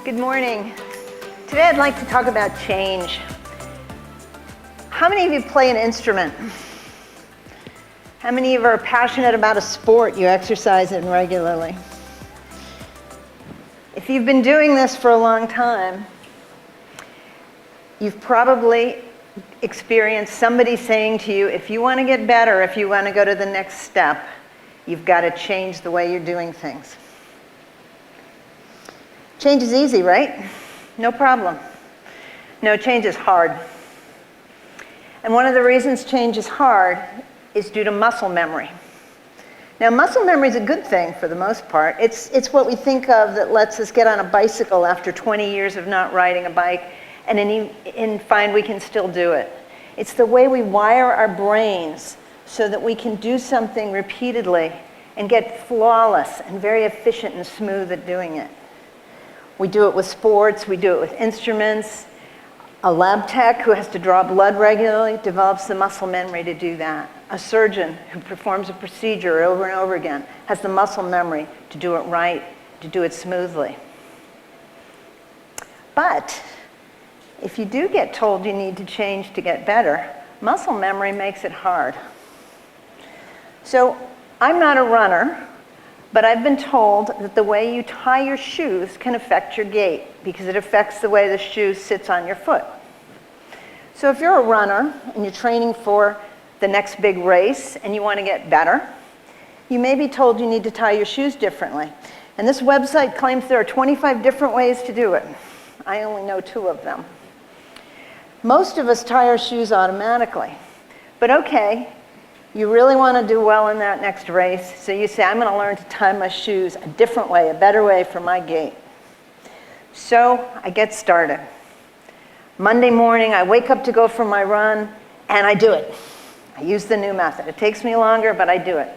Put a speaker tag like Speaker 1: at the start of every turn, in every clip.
Speaker 1: Good morning. Today I'd like to talk about change. How many of you play an instrument? How many of you are passionate about a sport you exercise in regularly? If you've been doing this for a long time, you've probably experienced somebody saying to you, if you want to get better, if you want to go to the next step, you've got to change the way you're doing things. Change is easy, right? No problem. No, change is hard. And one of the reasons change is hard is due to muscle memory. Now, muscle memory is a good thing for the most part. It's what we think of that lets us get on a bicycle after 20 years of not riding a bike and find we can still do it. It's the way we wire our brains so that we can do something repeatedly and get flawless and very efficient and smooth at doing it. We do it with sports, we do it with instruments. A lab tech who has to draw blood regularly develops the muscle memory to do that. A surgeon who performs a procedure over and over again has the muscle memory to do it right, to do it smoothly. But if you do get told you need to change to get better, muscle memory makes it hard. So I'm not a runner, but I've been told that the way you tie your shoes can affect your gait because it affects the way the shoe sits on your foot. So if you're a runner and you're training for the next big race and you want to get better, you may be told you need to tie your shoes differently. And this website claims there are 25 different ways to do it. I only know 2 of them. Most of us tie our shoes automatically, but okay, you really want to do well in that next race, so you say, I'm going to learn to tie my shoes a different way, a better way for my gait. So I get started. Monday morning, I wake up to go for my run, and I do it. I use the new method. It takes me longer, but I do it.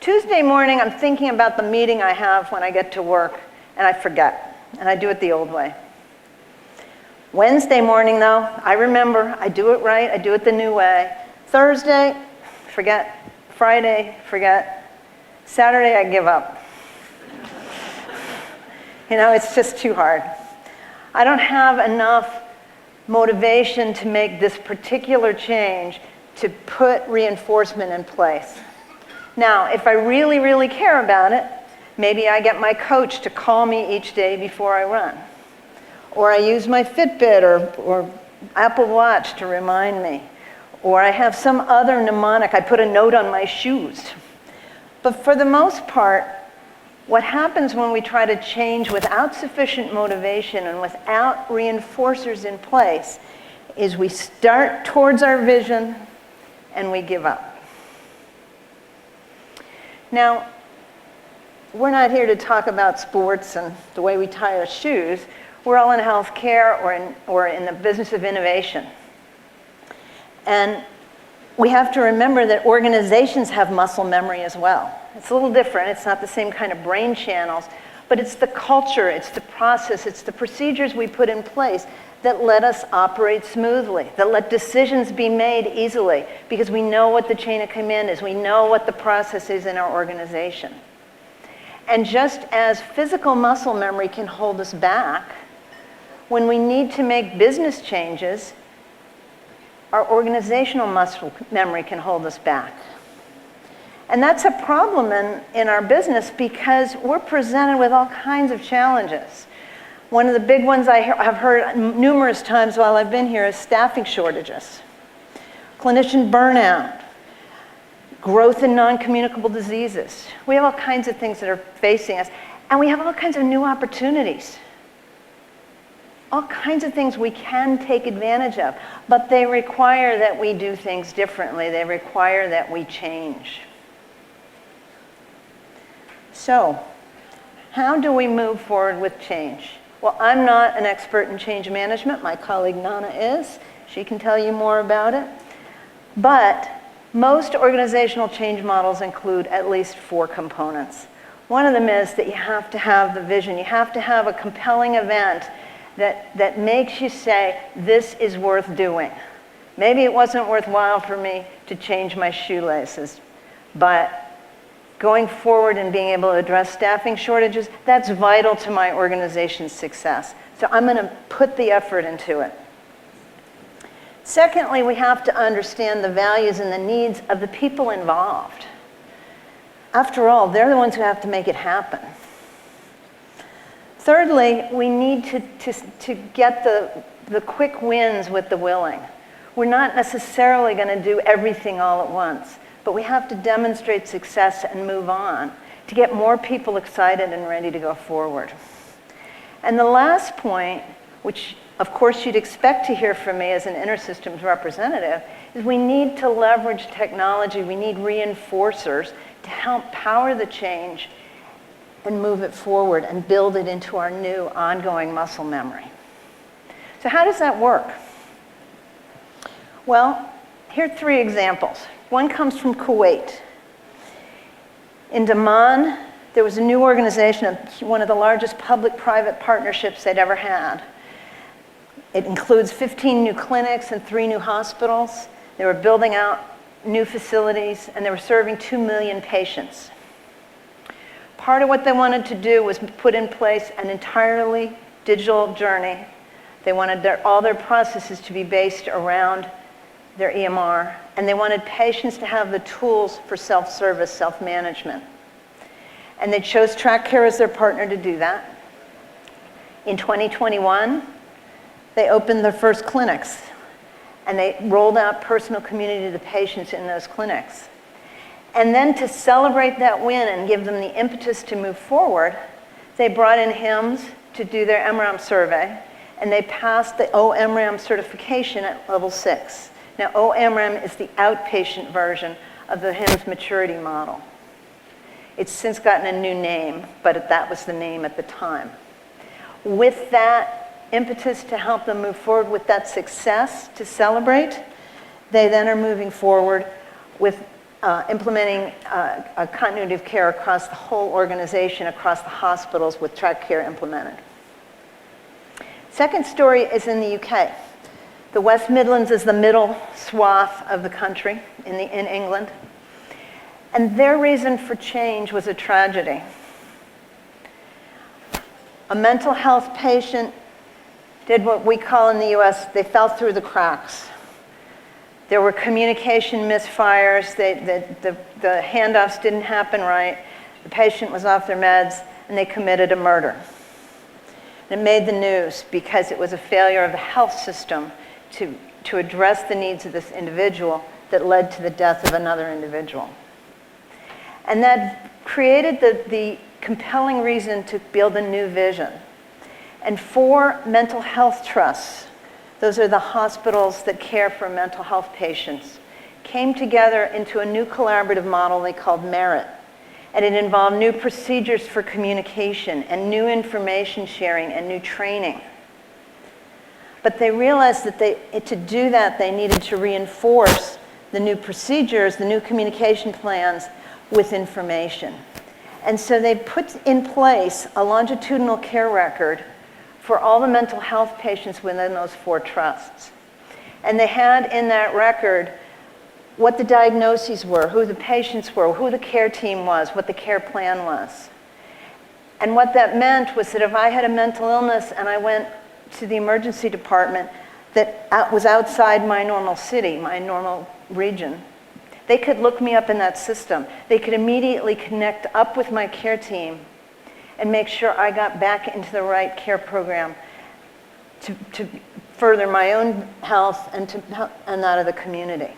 Speaker 1: Tuesday morning, I'm thinking about the meeting I have when I get to work, and I forget, and I do it the old way. Wednesday morning, though, I remember, I do it right, I do it the new way. Thursday, forget. Friday, forget. Saturday, I give up. You know, it's just too hard. I don't have enough motivation to make this particular change to put reinforcement in place. Now, if I really, really care about it, maybe I get my coach to call me each day before I run. Or I use my Fitbit or Apple Watch to remind me. Or I have some other mnemonic. I put a note on my shoes. But for the most part, what happens when we try to change without sufficient motivation and without reinforcers in place is we start towards our vision and we give up. Now, we're not here to talk about sports and the way we tie our shoes. We're all in healthcare or in the business of innovation. And we have to remember that organizations have muscle memory as well. It's a little different. It's not the same kind of brain channels, but it's the culture, it's the process, it's the procedures we put in place that let us operate smoothly, that let decisions be made easily, because we know what the chain of command is. We know what the process is in our organization. And just as physical muscle memory can hold us back, when we need to make business changes, our organizational muscle memory can hold us back. And that's a problem in our business because we're presented with all kinds of challenges. One of the big ones I have heard numerous times while I've been here is staffing shortages, clinician burnout, growth in non-communicable diseases. We have all kinds of things that are facing us, and we have all kinds of new opportunities. All kinds of things we can take advantage of, but they require that we do things differently. They require that we change. So, how do we move forward with change? Well, I'm not an expert in change management. My colleague Nana is. She can tell you more about it. But most organizational change models include at least 4 components. One of them is that you have to have the vision. You have to have a compelling event that makes you say, this is worth doing. Maybe it wasn't worthwhile for me to change my shoelaces, but going forward and being able to address staffing shortages, that's vital to my organization's success. So I'm going to put the effort into it. Secondly, we have to understand the values and the needs of the people involved. After all, they're the ones who have to make it happen. Thirdly, we need to get the quick wins with the willing. We're not necessarily going to do everything all at once, but we have to demonstrate success and move on to get more people excited and ready to go forward. And the last point, which of course you'd expect to hear from me as an InterSystems representative, is we need to leverage technology. We need reinforcers to help power the change and move it forward and build it into our new ongoing muscle memory. So how does that work? Well, here are 3 examples. One comes from Kuwait. In Daman, there was a new organization, one of the largest public-private partnerships they'd ever had. It includes 15 new clinics and 3 new hospitals. They were building out new facilities, and they were serving 2 million patients. Part of what they wanted to do was put in place an entirely digital journey. They wanted all their processes to be based around their EMR, and they wanted patients to have the tools for self-service, self-management. And they chose TrackCare as their partner to do that. In 2021, they opened their first clinics, and they rolled out personal community to the patients in those clinics. And then to celebrate that win and give them the impetus to move forward, they brought in HIMSS to do their MRAM survey, and they passed the OMRAM certification at level 6. Now, OMRAM is the outpatient version of the HIMSS maturity model. It's since gotten a new name, but that was the name at the time. With that impetus to help them move forward with that success to celebrate, they then are moving forward with implementing a continuity of care across the whole organization, across the hospitals with TrackCare implemented. Second story is in the UK. The West Midlands is the middle swath of the country in England. And their reason for change was a tragedy. A mental health patient did what we call in the US, they fell through the cracks. There were communication misfires, the handoffs didn't happen right, the patient was off their meds, and they committed a murder. And it made the news because it was a failure of the health system to address the needs of this individual that led to the death of another individual. And that created the compelling reason to build a new vision. And 4 mental health trusts, those are the hospitals that care for mental health patients, came together into a new collaborative model they called MERIT. And it involved new procedures for communication and new information sharing and new training. But they realized that to do that, they needed to reinforce the new procedures, the new communication plans with information. And so they put in place a longitudinal care record for all the mental health patients within those 4 trusts. And they had in that record what the diagnoses were, who the patients were, who the care team was, what the care plan was. And what that meant was that if I had a mental illness and I went to the emergency department that was outside my normal city, my normal region, they could look me up in that system. They could immediately connect up with my care team and make sure I got back into the right care program to further my own health and that of the community.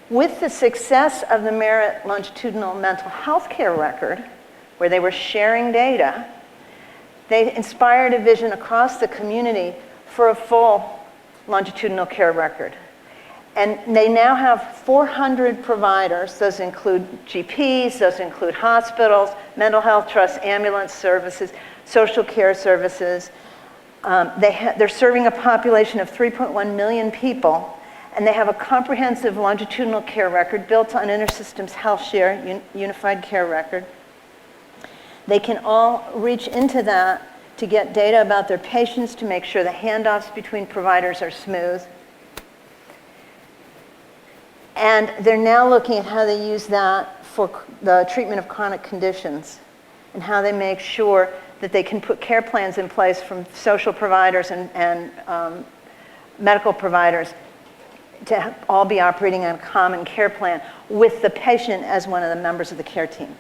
Speaker 1: With the success of the MERIT longitudinal mental health care record, where they were sharing data, they inspired a vision across the community for a full longitudinal care record. And they now have 400 providers. Those include GPs, those include hospitals, mental health trusts, ambulance services, social care services. They're serving a population of 3.1 million people, and they have a comprehensive longitudinal care record built on InterSystems HealthShare, unified care record. They can all reach into that to get data about their patients, to make sure the handoffs between providers are smooth. And they're now looking at how they use that for the treatment of chronic conditions and how they make sure that they can put care plans in place from social providers and medical providers to all be operating on a common care plan with the patient as one of the members of the care team.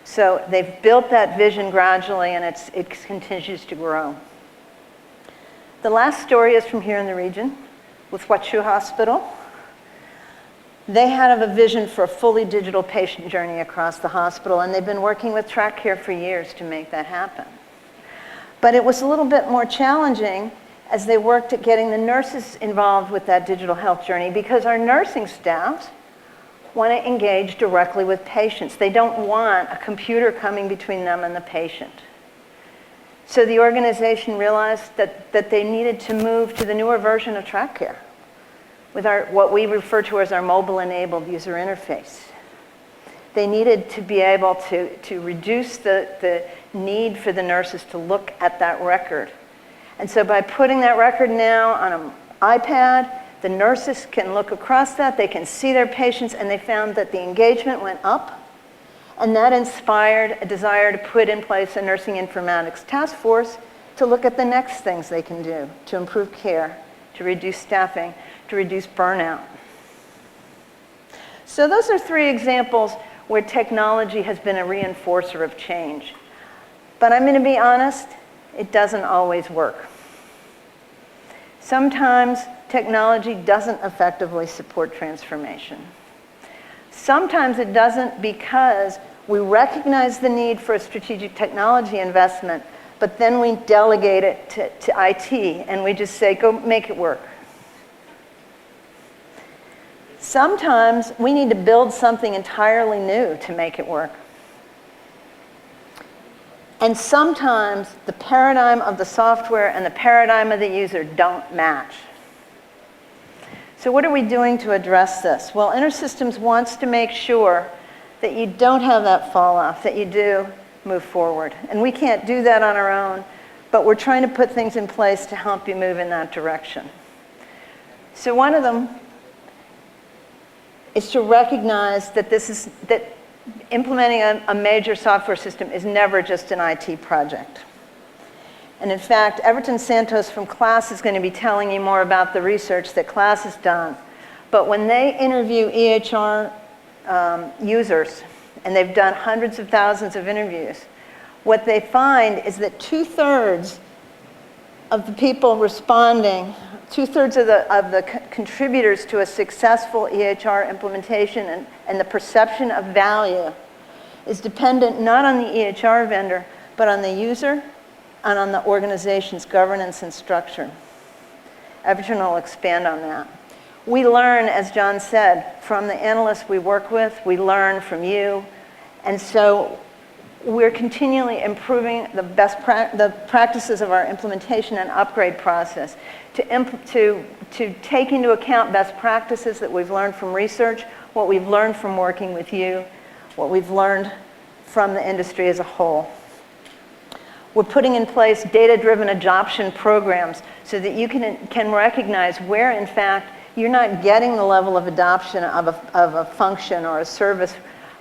Speaker 1: So they've built that vision gradually, and it continues to grow. The last story is from here in the region with Huachu Hospital. They had a vision for a fully digital patient journey across the hospital, and they've been working with TrackCare for years to make that happen. But it was a little bit more challenging as they worked at getting the nurses involved with that digital health journey, because our nursing staffs want to engage directly with patients. They don't want a computer coming between them and the patient. So the organization realized that they needed to move to the newer version of TrackCare with what we refer to as our mobile-enabled user interface. They needed to be able to reduce the need for the nurses to look at that record. And so by putting that record now on an iPad, the nurses can look across that, they can see their patients, and they found that the engagement went up, and that inspired a desire to put in place a nursing informatics task force to look at the next things they can do to improve care, to reduce staffing, to reduce burnout. So those are 3 examples where technology has been a reinforcer of change. But I'm going to be honest, it doesn't always work. Sometimes technology doesn't effectively support transformation. Sometimes it doesn't because we recognize the need for a strategic technology investment, but then we delegate it to IT and we just say, go make it work. Sometimes we need to build something entirely new to make it work. And sometimes the paradigm of the software and the paradigm of the user don't match. So what are we doing to address this? Well, InterSystems wants to make sure that you don't have that fall off, that you do move forward. And we can't do that on our own, but we're trying to put things in place to help you move in that direction. So one of them is to recognize that implementing a major software system is never just an IT project. And in fact, Everton Santos from CLASS is going to be telling you more about the research that CLASS has done. But when they interview EHR users, and they've done hundreds of thousands of interviews, what they find is that 2/3 of the people responding, 2/3 of the contributors to a successful EHR implementation and the perception of value is dependent not on the EHR vendor, but on the user and on the organization's governance and structure. Everton will expand on that. We learn, as John said, from the analysts we work with, we learn from you, and so we're continually improving the practices of our implementation and upgrade process to take into account best practices that we've learned from research, what we've learned from working with you, what we've learned from the industry as a whole. We're putting in place data-driven adoption programs so that you can recognize where, in fact, you're not getting the level of adoption of a function or a service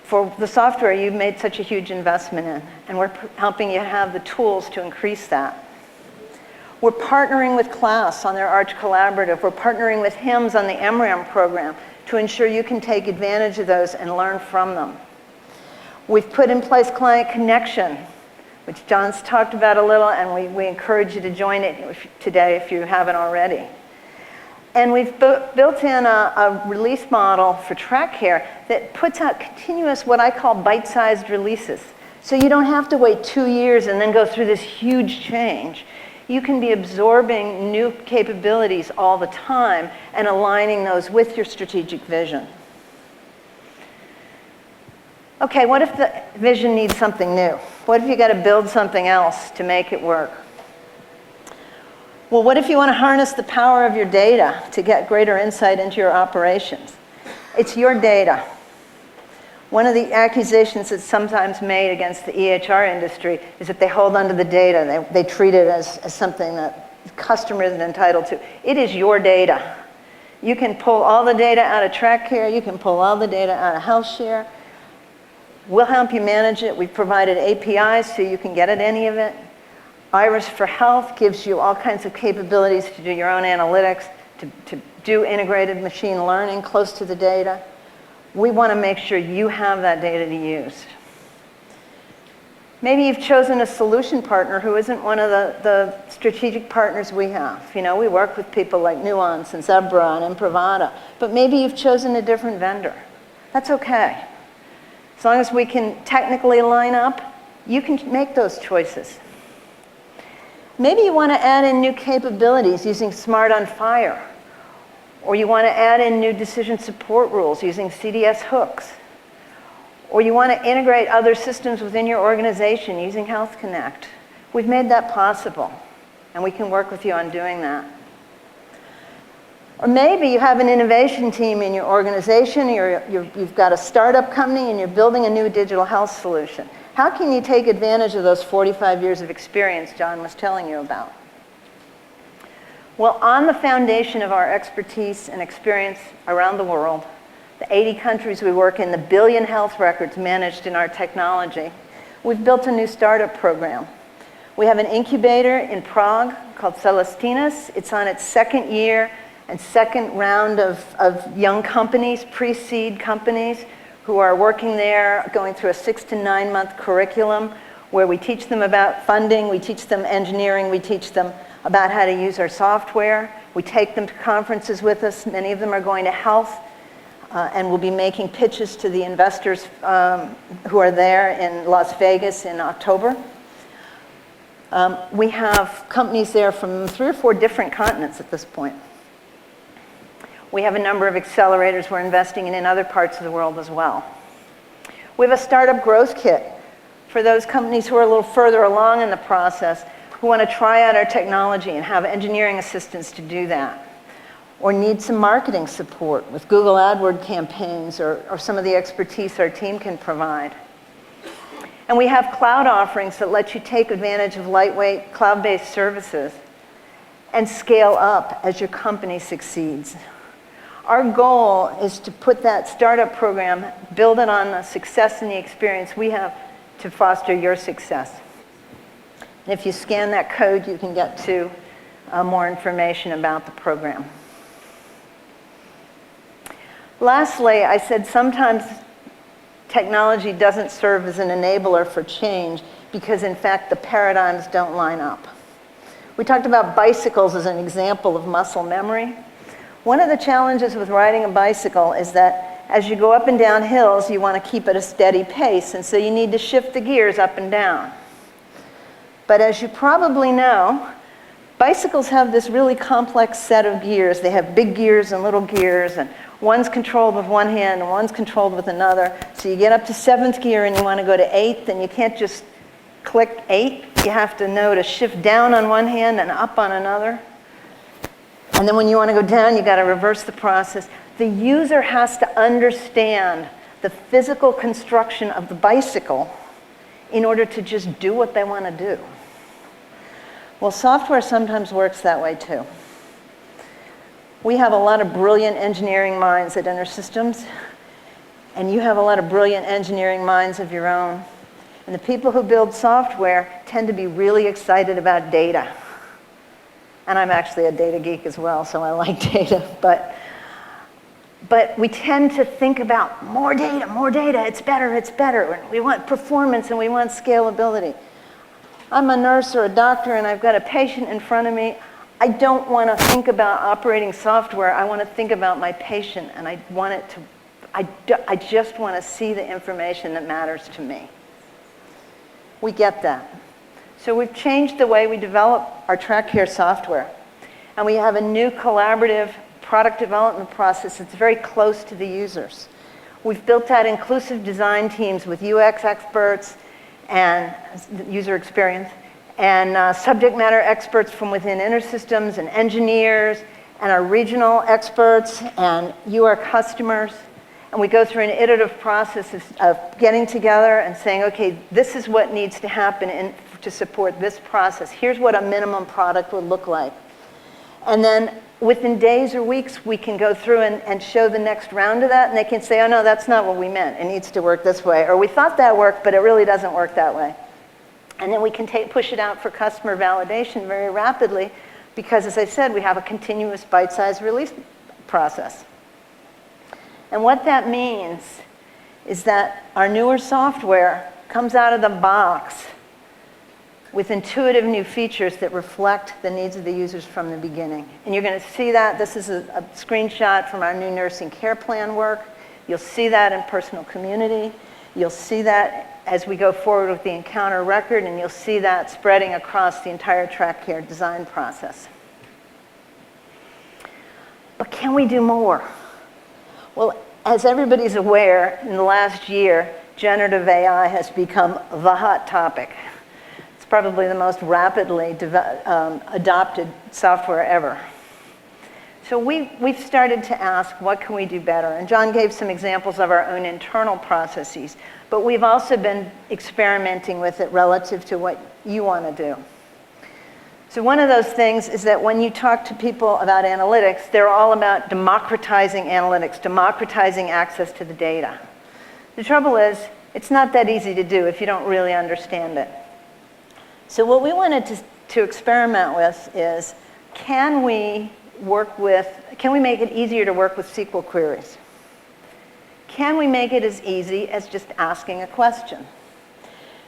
Speaker 1: for the software you've made such a huge investment in. And we're helping you have the tools to increase that. We're partnering with CLASS on their Arch Collaborative. We're partnering with HIMSS on the MRAM program to ensure you can take advantage of those and learn from them. We've put in place Client Connection, which John's talked about a little, and we encourage you to join it today if you haven't already. And we've built in a release model for TrackCare that puts out continuous, what I call bite-sized releases. So you don't have to wait 2 years and then go through this huge change. You can be absorbing new capabilities all the time and aligning those with your strategic vision. Okay, what if the vision needs something new? What if you got to build something else to make it work? Well, what if you want to harness the power of your data to get greater insight into your operations? It's your data. One of the accusations that's sometimes made against the EHR industry is that they hold onto the data. They treat it as something that the customer isn't entitled to. It is your data. You can pull all the data out of TrackCare. You can pull all the data out of HealthShare. We'll help you manage it. We've provided APIs so you can get at any of it. Iris for Health gives you all kinds of capabilities to do your own analytics, to do integrated machine learning close to the data. We want to make sure you have that data to use. Maybe you've chosen a solution partner who isn't one of the strategic partners we have. You know, we work with people like Nuance and Zebra and Imprivata, but maybe you've chosen a different vendor. That's okay. As long as we can technically line up, you can make those choices. Maybe you want to add in new capabilities using Smart on Fire, or you want to add in new decision support rules using CDS hooks, or you want to integrate other systems within your organization using Health Connect. We've made that possible, and we can work with you on doing that. Or maybe you have an innovation team in your organization, you've got a startup company, and you're building a new digital health solution. How can you take advantage of those 45 years of experience John was telling you about? Well, on the foundation of our expertise and experience around the world, the 80 countries we work in, the billion health records managed in our technology, we've built a new startup program. We have an incubator in Prague called Celestinas. It's on its second year and second round of young companies, pre-seed companies, who are working there, going through a 6 to 9 month curriculum where we teach them about funding, we teach them engineering, we teach them about how to use our software. We take them to conferences with us. Many of them are going to health and we'll be making pitches to the investors who are there in Las Vegas in October. We have companies there from 3 or 4 different continents at this point. We have a number of accelerators we're investing in other parts of the world as well. We have a startup growth kit for those companies who are a little further along in the process, who want to try out our technology and have engineering assistance to do that, or need some marketing support with Google AdWords campaigns or some of the expertise our team can provide. And we have cloud offerings that let you take advantage of lightweight cloud-based services and scale up as your company succeeds. Our goal is to put that startup program, build it on the success and the experience we have to foster your success. And if you scan that code, you can get to more information about the program. Lastly, I said sometimes technology doesn't serve as an enabler for change because, in fact, the paradigms don't line up. We talked about bicycles as an example of muscle memory. One of the challenges with riding a bicycle is that as you go up and down hills, you want to keep at a steady pace, and so you need to shift the gears up and down. But as you probably know, bicycles have this really complex set of gears. They have big gears and little gears, and one's controlled with one hand and one's controlled with another. So you get up to 7th gear and you want to go to 8th, and you can't just click 8. You have to know to shift down on one hand and up on another. And then when you want to go down, you got to reverse the process. The user has to understand the physical construction of the bicycle in order to just do what they want to do. Well, software sometimes works that way too. We have a lot of brilliant engineering minds at InterSystems, and you have a lot of brilliant engineering minds of your own. And the people who build software tend to be really excited about data. And I'm actually a data geek as well, so I like data. But we tend to think about more data, it's better. We want performance and we want scalability. I'm a nurse or a doctor and I've got a patient in front of me. I don't want to think about operating software. I want to think about my patient, and I just want to see the information that matters to me. We get that. So we've changed the way we develop our TrackCare software. And we have a new collaborative product development process that's very close to the users. We've built out inclusive design teams with UX experts and user experience, and subject matter experts from within InterSystems, and engineers, and our regional experts, and you, our customers. And we go through an iterative process of getting together and saying, okay, this is what needs to happen to support this process. Here's what a minimum product would look like. And then within days or weeks, we can go through and show the next round of that, and they can say, oh no, that's not what we meant. It needs to work this way. Or we thought that worked, but it really doesn't work that way. And then we can push it out for customer validation very rapidly because, as I said, we have a continuous bite-sized release process. And what that means is that our newer software comes out of the box with intuitive new features that reflect the needs of the users from the beginning. And you're going to see that. This is a screenshot from our new nursing care plan work. You'll see that in personal community. You'll see that as we go forward with the encounter record, and you'll see that spreading across the entire track care design process. But can we do more? Well, as everybody's aware, in the last year, generative AI has become the hot topic. It's probably the most rapidly adopted software ever. So we've started to ask, what can we do better? And John gave some examples of our own internal processes, but we've also been experimenting with it relative to what you want to do. So one of those things is that when you talk to people about analytics, they're all about democratizing analytics, democratizing access to the data. The trouble is, it's not that easy to do if you don't really understand it. So what we wanted to experiment with is, can we make it easier to work with SQL queries? Can we make it as easy as just asking a question?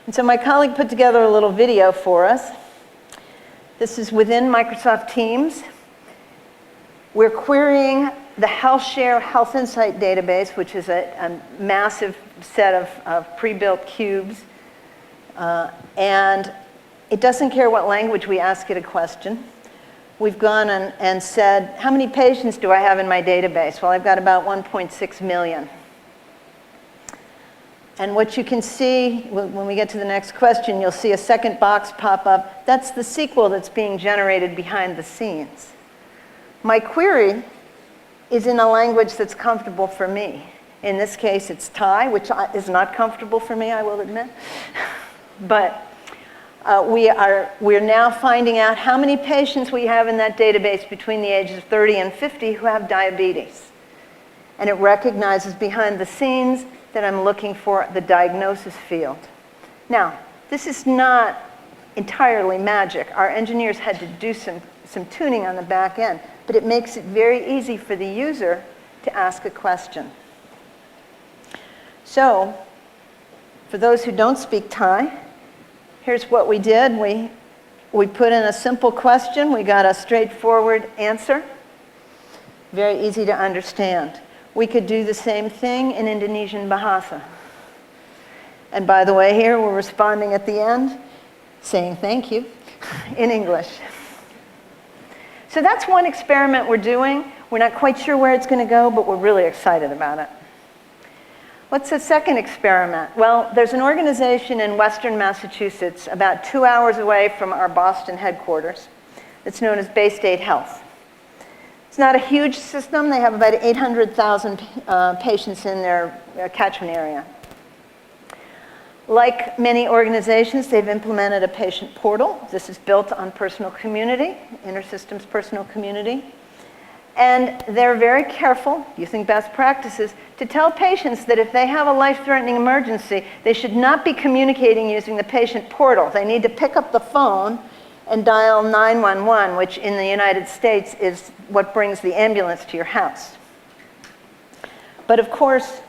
Speaker 1: And so my colleague put together a little video for us. This is within Microsoft Teams. We're querying the HealthShare Health Insight database, which is a massive set of pre-built cubes. And it doesn't care what language we ask it a question. We've gone and said, how many patients do I have in my database? Well, I've got about 1.6 million. And what you can see, when we get to the next question, you'll see a second box pop up. That's the SQL that's being generated behind the scenes. My query is in a language that's comfortable for me. In this case, it's Thai, which is not comfortable for me, I will admit. But we're now finding out how many patients we have in that database between the ages of 30 and 50 who have diabetes. And it recognizes behind the scenes that I'm looking for the diagnosis field. Now, this is not entirely magic. Our engineers had to do some tuning on the back end, but it makes it very easy for the user to ask a question. So, for those who don't speak Thai, here's what we did. We put in a simple question. We got a straightforward answer. Very easy to understand. We could do the same thing in Indonesian Bahasa. And by the way, here we're responding at the end, saying thank you in English. So that's one experiment we're doing. We're not quite sure where it's going to go, but we're really excited about it. What's the second experiment? Well, there's an organization in Western Massachusetts, about 2 hours away from our Boston headquarters, that's known as Bay State Health. It's not a huge system. They have about 800,000 patients in their catchment area. Like many organizations, they've implemented a patient portal. This is built on personal community, InterSystems personal community. And they're very careful, using best practices, to tell patients that if they have a life-threatening emergency, they should not be communicating using the patient portal. They need to pick up the phone and dial 911, which in the United States is what brings the ambulance to your house. But of course,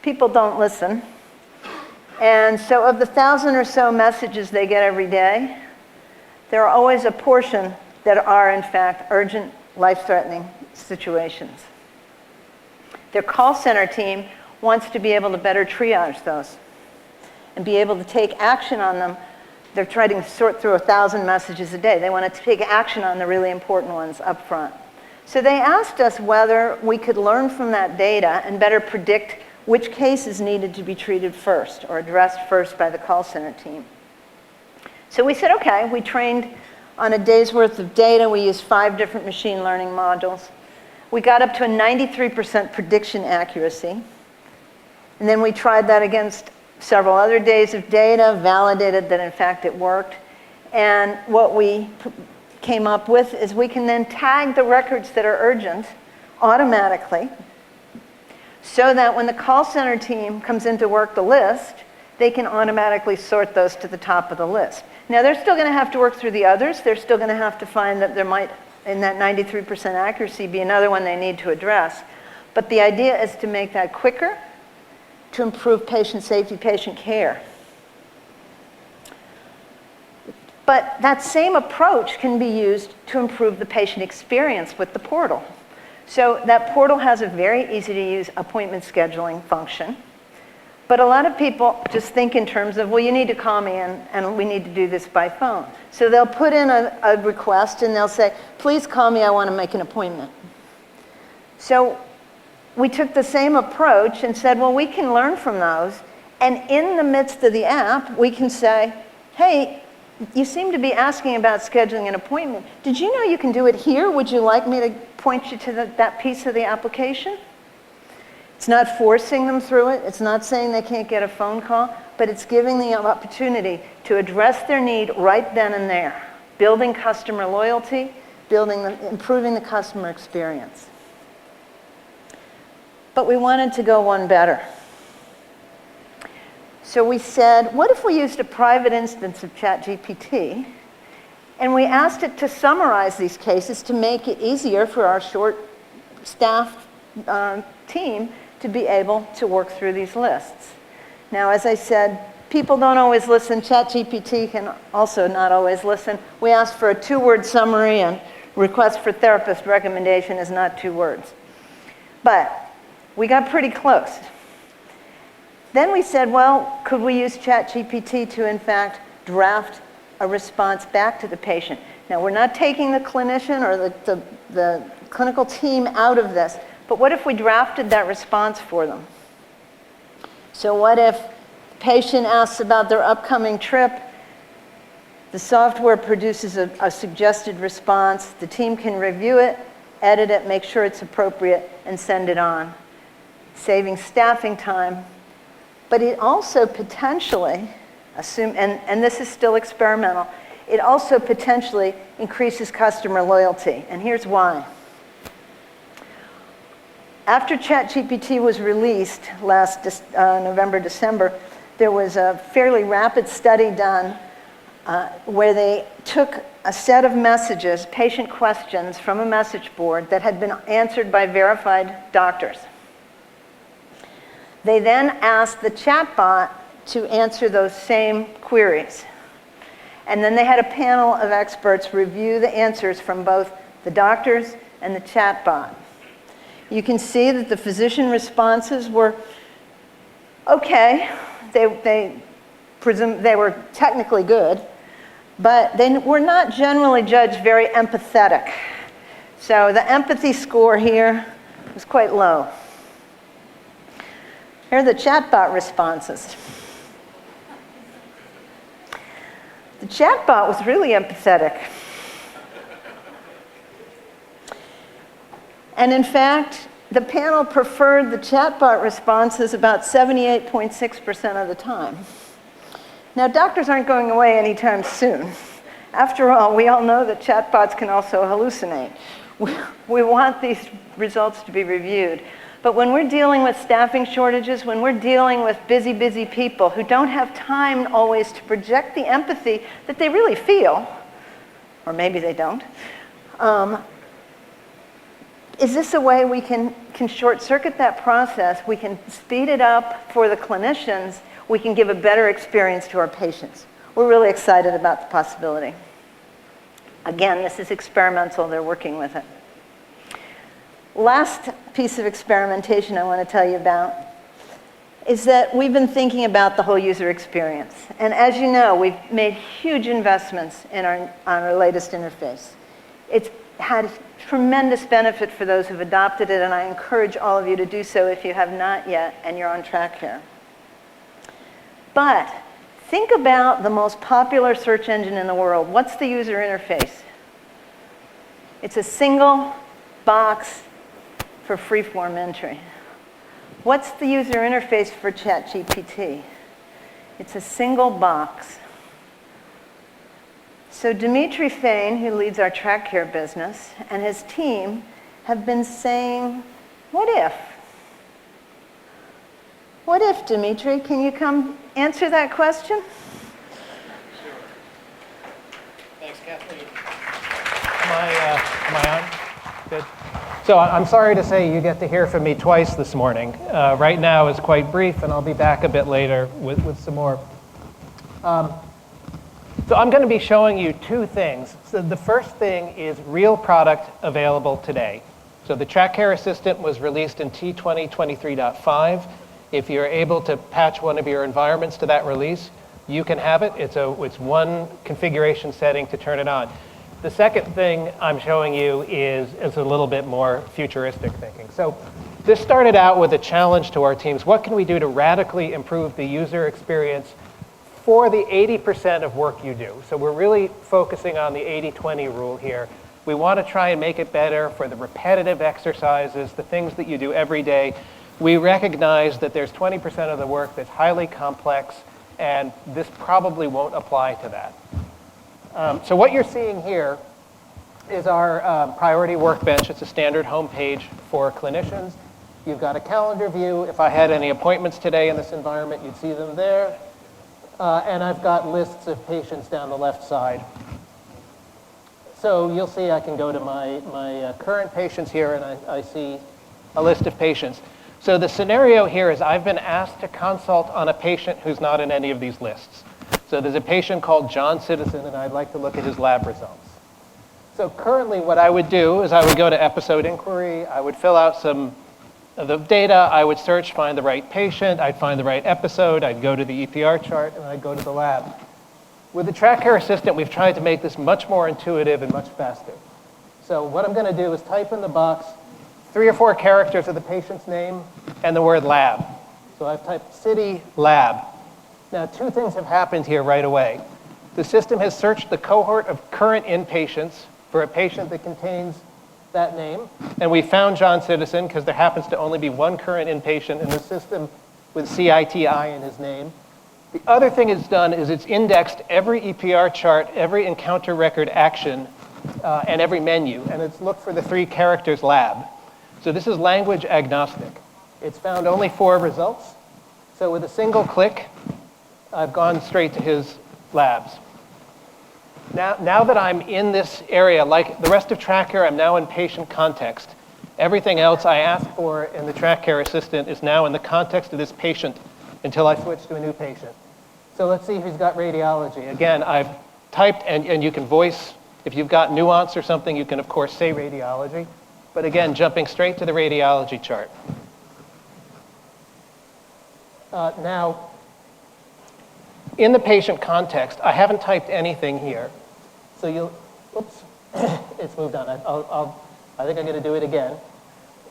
Speaker 1: people don't listen. And so of the 1,000 or so messages they get every day, there are always a portion that are, in fact, urgent, life-threatening situations. Their call center team wants to be able to better triage those and be able to take action on them. They're trying to sort through 1,000 messages a day. They want to take action on the really important ones up front. So they asked us whether we could learn from that data and better predict which cases needed to be treated first or addressed first by the call center team. So we said, okay, we trained on a day's worth of data. We used 5 different machine learning modules. We got up to a 93% prediction accuracy. And then we tried that against several other days of data, validated that in fact it worked. And what we came up with is we can then tag the records that are urgent automatically so that when the call center team comes in to work the list, they can automatically sort those to the top of the list. Now, they're still going to have to work through the others. They're still going to have to find that there might, in that 93% accuracy, be another one they need to address. But the idea is to make that quicker, to improve patient safety, patient care. But that same approach can be used to improve the patient experience with the portal. So that portal has a very easy to use appointment scheduling function. But a lot of people just think in terms of, well, you need to call me in and we need to do this by phone. So they'll put in a request and they'll say, please call me, I want to make an appointment. So we took the same approach and said, well, we can learn from those. And in the midst of the app, we can say, hey, you seem to be asking about scheduling an appointment. Did you know you can do it here? Would you like me to point you to that piece of the application? It's not forcing them through it. It's not saying they can't get a phone call, but it's giving them the opportunity to address their need right then and there, building customer loyalty, improving the customer experience. But we wanted to go one better. So we said, what if we used a private instance of ChatGPT and we asked it to summarize these cases to make it easier for our short staff team to be able to work through these lists. Now, as I said, people don't always listen. ChatGPT can also not always listen. We asked for a 2-word summary, and request for therapist recommendation is not 2 words. But we got pretty close. Then we said, well, could we use ChatGPT to, in fact, draft a response back to the patient? Now, we're not taking the clinician or the clinical team out of this, but what if we drafted that response for them? So what if the patient asks about their upcoming trip, the software produces a suggested response, the team can review it, edit it, make sure it's appropriate, and send it on, saving staffing time. But it also potentially, and this is still experimental, it also potentially increases customer loyalty, and here's why. After ChatGPT was released last November, December, there was a fairly rapid study done where they took a set of messages, patient questions from a message board that had been answered by verified doctors. They then asked the chatbot to answer those same queries. And then they had a panel of experts review the answers from both the doctors and the chatbot. You can see that the physician responses were okay. They were technically good, but they were not generally judged very empathetic. So the empathy score here was quite low. Here are the chatbot responses. The chatbot was really empathetic. And in fact, the panel preferred the chatbot responses about 78.6% of the time. Now, doctors aren't going away anytime soon. After all, we all know that chatbots can also hallucinate. We want these results to be reviewed. But when we're dealing with staffing shortages, when we're dealing with busy, busy people who don't have time always to project the empathy that they really feel, or maybe they don't, is this a way we can short-circuit that process? We can speed it up for the clinicians. We can give a better experience to our patients. We're really excited about the possibility. Again, this is experimental. They're working with it. Last piece of experimentation I want to tell you about is that we've been thinking about the whole user experience. And as you know, we've made huge investments in our latest interface. It's had tremendous benefit for those who've adopted it, and I encourage all of you to do so if you have not yet and you're on track here. But think about the most popular search engine in the world. What's the user interface? It's a single box for free-form entry. What's the user interface for ChatGPT? It's a single box. So Dimitri Fain, who leads our track care business, and his team have been saying, what if? What if, Dimitri? Can you come answer that question?
Speaker 2: Sure. Thanks, Kathleen. Am I on? Good. So I'm sorry to say you get to hear from me twice this morning. Right now is quite brief, and I'll be back a bit later with some more. So I'm going to be showing you two things. So the first thing is real product available today. So the Track Care Assistant was released in T2023.5. If you're able to patch one of your environments to that release, you can have it. It's one configuration setting to turn it on. The second thing I'm showing you is a little bit more futuristic thinking. So this started out with a challenge to our teams. What can we do to radically improve the user experience for the 80% of work you do? So we're really focusing on the 80-20 rule here. We want to try and make it better for the repetitive exercises, the things that you do every day. We recognize that there's 20% of the work that's highly complex, and this probably won't apply to that. So what you're seeing here is our priority workbench. It's a standard homepage for clinicians. You've got a calendar view. If I had any appointments today in this environment, you'd see them there. And I've got lists of patients down the left side. So you'll see I can go to my current patients here, and I see a list of patients. So the scenario here is I've been asked to consult on a patient who's not in any of these lists. So there's a patient called John Citizen, and I'd like to look at his lab results. So currently what I would do is I would go to episode inquiry, I would fill out some of the data, I would search, find the right patient, I'd find the right episode, I'd go to the EPR chart, and I'd go to the lab. With the Track Care Assistant, we've tried to make this much more intuitive and much faster. So what I'm going to do is type in the box 3 or 4 characters of the patient's name and the word lab. So I've typed city lab. Now 2 things have happened here right away. The system has searched the cohort of current inpatients for a patient that contains that name, and we found John Citizen because there happens to only be one current inpatient in the system with CITI in his name. The other thing it's done is it's indexed every EPR chart, every encounter record action, and every menu, and it's looked for the 3 characters lab. So this is language agnostic. It's found only 4 results. So with a single click, I've gone straight to his labs. Now that I'm in this area, like the rest of Track Care, I'm now in patient context. Everything else I ask for in the Track Care Assistant is now in the context of this patient until I switch to a new patient. So let's see who's got radiology. Again, I've typed, and you can voice, if you've got nuance or something, you can of course say radiology. But again, jumping straight to the radiology chart. Now, in the patient context, I haven't typed anything here. So you'll, oops, it's moved on. I think I'm going to do it again.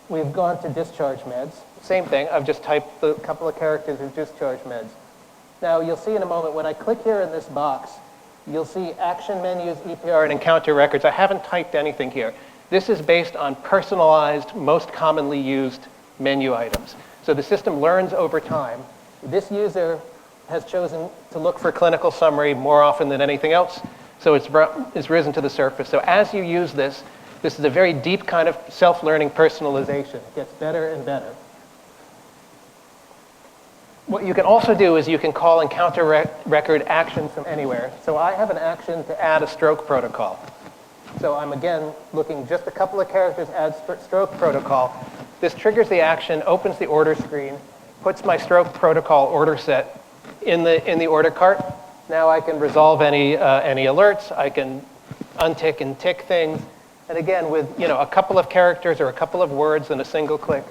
Speaker 2: We've gone to discharge meds. Same thing, I've just typed a couple of characters of discharge meds. Now you'll see in a moment, when I click here in this box, you'll see action menus, EPR, and encounter records. I haven't typed anything here. This is based on personalized, most commonly used menu items. So the system learns over time. This user has chosen to look for clinical summary more often than anything else, so it's risen to the surface. So as you use this is a very deep kind of self-learning personalization. It gets better and better. What you can also do is you can call encounter record actions from anywhere. So I have an action to add a stroke protocol. So I'm again looking just a couple of characters, add stroke protocol. This triggers the action, opens the order screen, puts my stroke protocol order set in the order cart. Now I can resolve any alerts. I can untick and tick things. And again, with a couple of characters or a couple of words and a single click,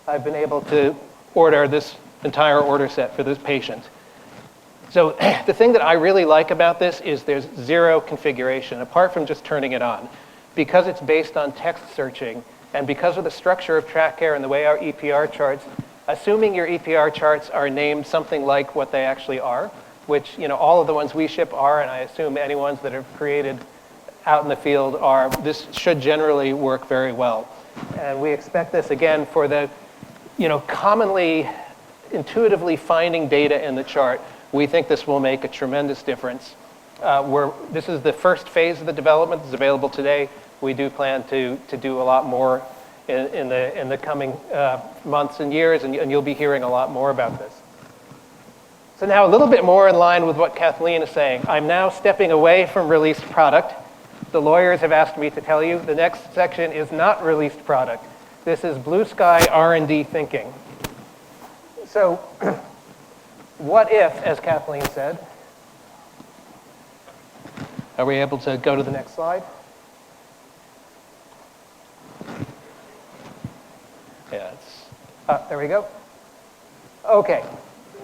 Speaker 2: I've been able to order this entire order set for this patient. So the thing that I really like about this is there's 0 configuration, apart from just turning it on. Because it's based on text searching, and because of the structure of Track Care and the way our EPR charts, assuming your EPR charts are named something like what they actually are, which all of the ones we ship are, and I assume any ones that are created out in the field are, this should generally work very well. And we expect this again for the commonly, intuitively finding data in the chart. We think this will make a tremendous difference This is the first phase of the development. It's available today. We do plan to do a lot more in the coming months and years, and you'll be hearing a lot more about this. So now a little bit more in line with what Kathleen is saying. I'm now stepping away from released product. The lawyers have asked me to tell you the next section is not released product. This is blue sky R&D thinking. So what if, as Kathleen said, are we able to go to the next slide? Yeah, there we go. Okay,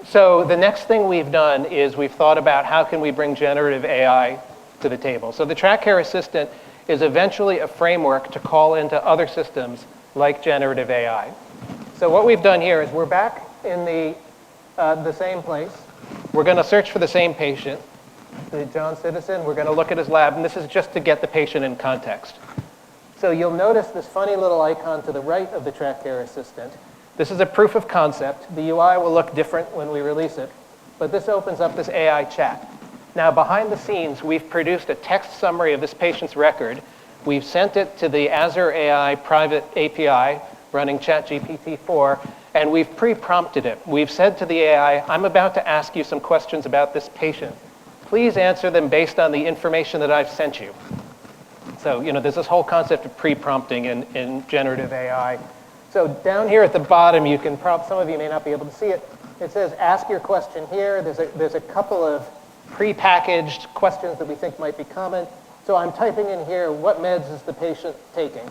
Speaker 2: so the next thing we've done is we've thought about how can we bring generative AI to the table. So the Track Care Assistant is eventually a framework to call into other systems like generative AI. So what we've done here is we're back in the same place. We're going to search for the same patient, the John Citizen. We're going to look at his lab, and this is just to get the patient in context. So you'll notice this funny little icon to the right of the Track Care Assistant. This is a proof of concept. The UI will look different when we release it, but this opens up this AI chat. Now, behind the scenes, we've produced a text summary of this patient's record. We've sent it to the Azure AI private API running ChatGPT-4, and we've pre-prompted it. We've said to the AI, I'm about to ask you some questions about this patient. Please answer them based on the information that I've sent you. So, there's this whole concept of pre-prompting in generative AI. So down here at the bottom, you can some of you may not be able to see it. It says, ask your question here. There's a couple of pre-packaged questions that we think might be common. So I'm typing in here, what meds is the patient taking?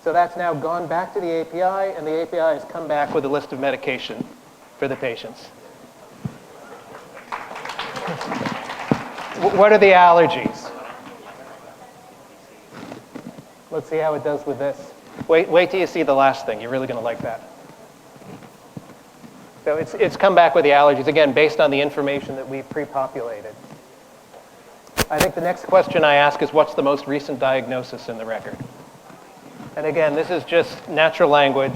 Speaker 2: So that's now gone back to the API, and the API has come back with a list of medication for the patients. What are the allergies? Let's see how it does with this. Wait till you see the last thing. You're really going to like that. So it's come back with the allergies, again, based on the information that we've pre-populated. I think the next question I ask is, what's the most recent diagnosis in the record? And again, this is just natural language.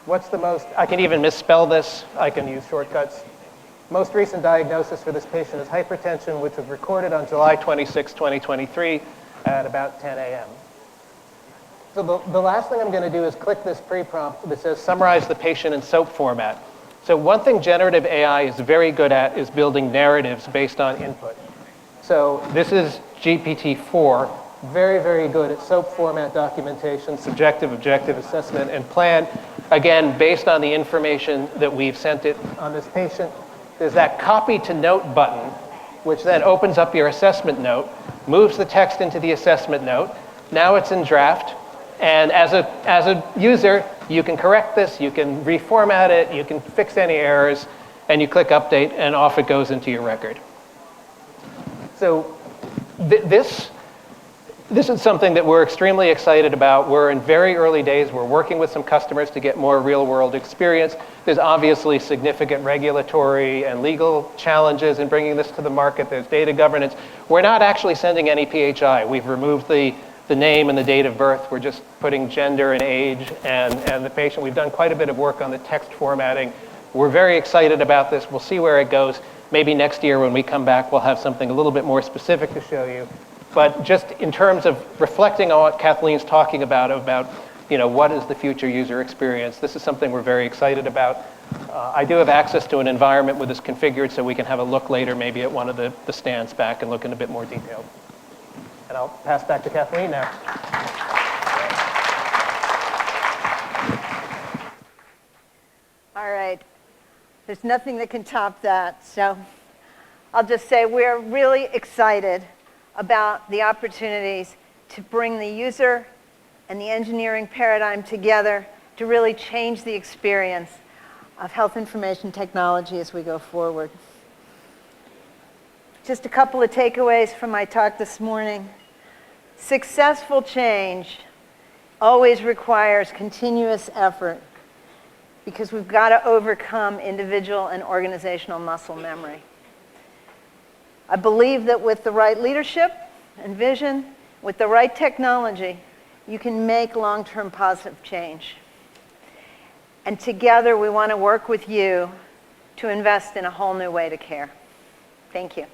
Speaker 2: I can even misspell this. I can use shortcuts. Most recent diagnosis for this patient is hypertension, which was recorded on July 26, 2023 at about 10 a.m. So the last thing I'm going to do is click this pre-prompt that says summarize the patient in SOAP format. So one thing generative AI is very good at is building narratives based on input. So this is GPT-4, very, very good at SOAP format documentation, subjective, objective assessment, and plan. Again, based on the information that we've sent it on this patient. There's that copy to note button, which then opens up your assessment note, moves the text into the assessment note. Now it's in draft. And as a user, you can correct this, you can reformat it, you can fix any errors, and you click update, and off it goes into your record. So this is something that we're extremely excited about. We're in very early days. We're working with some customers to get more real-world experience. There's obviously significant regulatory and legal challenges in bringing this to the market. There's data governance. We're not actually sending any PHI. We've removed the name and the date of birth. We're just putting gender and age and the patient. We've done quite a bit of work on the text formatting. We're very excited about this. We'll see where it goes. Maybe next year when we come back, we'll have something a little bit more specific to show you. But just in terms of reflecting on what Kathleen's talking about what is the future user experience, this is something we're very excited about. I do have access to an environment with this configured, so we can have a look later maybe at one of the stands back and look in a bit more detail. And I'll pass back to Kathleen now.
Speaker 1: All right. There's nothing that can top that. So I'll just say we're really excited about the opportunities to bring the user and the engineering paradigm together to really change the experience of health information technology as we go forward. Just a couple of takeaways from my talk this morning. Successful change always requires continuous effort because we've got to overcome individual and organizational muscle memory. I believe that with the right leadership and vision, with the right technology, you can make long-term positive change. And together we want to work with you to invest in a whole new way to care. Thank you.